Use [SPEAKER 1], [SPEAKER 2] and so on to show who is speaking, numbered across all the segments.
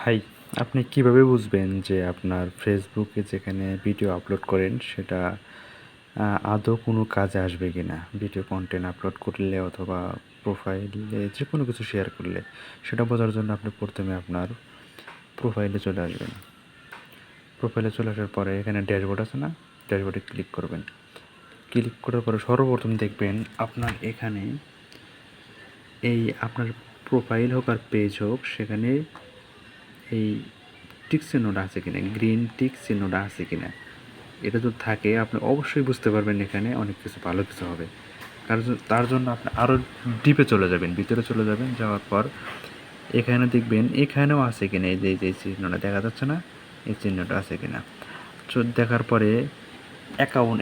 [SPEAKER 1] High, আপনি কিভাবে বুঝবেন যে আপনার ফেসবুকে যেখানে ভিডিও আপলোড করেন সেটা আদৌ কোনো কাজে আসবে কি না? ভিডিও কন্টেন্ট আপলোড করলে অথবা প্রোফাইলে যে কোনো কিছু শেয়ার করলে সেটা বোঝার জন্য আপনি প্রথমে আপনার প্রোফাইলে চলে আসবেন। প্রোফাইলে চলে আসার পরে এখানে ড্যাশবোর্ড আছে না? ড্যাশবোর্ডে ক্লিক করবেন। ক্লিক করার পরে সর্বপ্রথম দেখবেন আপনার এখানে এই আপনার প্রোফাইল হোক আর পেজ হোক সেখানে এই টিক চিহ্নটা আছে কিনা, গ্রিন টিক চিহ্নটা আছে কিনা, এটা যদি থাকে আপনি অবশ্যই বুঝতে পারবেন এখানে অনেক কিছু ভালো কিছু হবে। কারণ তার জন্য আপনি আরও ডিপে চলে যাবেন, ভিতরে চলে যাবেন। যাওয়ার পর এখানে দেখবেন এখানেও আছে কিনা, এই যে চিহ্নটা দেখা যাচ্ছে না, এই চিহ্নটা আছে কিনা। দেখার পরে অ্যাকাউন্ট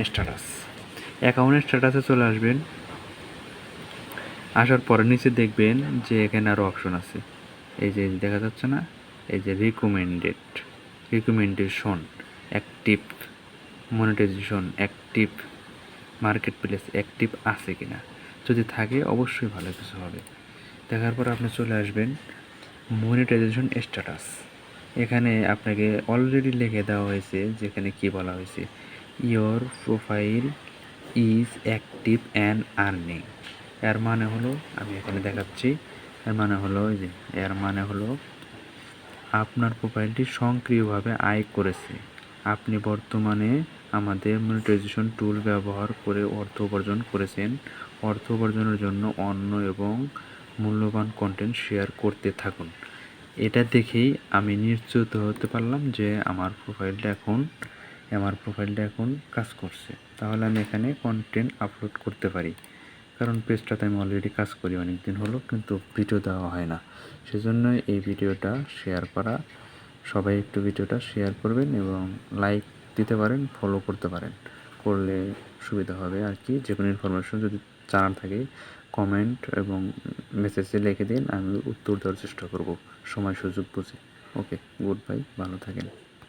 [SPEAKER 1] স্ট্যাটাসে চলে আসবেন। আসার পরে নিচে দেখবেন যে এখানে আরও অপশন আছে, এই যে দেখা যাচ্ছে না, এই যে recommendation, active monetization, active market place active আছে কিনা। যদি থাকে অবশ্যই ভালো কিছু হবে। দেখার পর আপনি চলে আসবেন মনিটাইজেশন স্ট্যাটাস। এখানে আপনাকে অলরেডি লিখে দেওয়া হয়েছে, যেখানে কি বলা হয়েছে, your profile is active and earning. এর মানে হলো, আমি এখানে দেখাচ্ছি, এর মানে হলো আপনার প্রোফাইলটি সক্রিয়ভাবে আয় করেছে। আপনি বর্তমানে আমাদের মনিটাইজেশন টুল ব্যবহার করে অর্থ উপার্জন করেছেন। অর্থ উপার্জনের জন্য অন্য এবং মূল্যবান কন্টেন্ট শেয়ার করতে থাকুন। এটা দেখেই আমি নিশ্চিত হতে পারলাম যে আমার প্রোফাইলটা এখন কাজ করছে। তাহলে আমি এখানে কন্টেন্ট আপলোড করতে পারি। কারণ পেজটাতে আমি অলরেডি কাজ করি অনেক দিন হলো, কিন্তু ভিডিও দেওয়া হয় না। সেজন্য এই ভিডিওটা শেয়ার করা। সবাই একটু ভিডিওটা শেয়ার করবেন এবং লাইক দিতে পারেন, ফলো করতে পারেন, করলে সুবিধা হবে আর কি। যে কোনো ইনফরমেশন যদি জানার থাকে কমেন্ট এবং মেসেজে লিখে দিন, আমি উত্তর দেওয়ার চেষ্টা করব সময় সুযোগ বুঝে। ওকে, গুড বাই, ভালো থাকেন।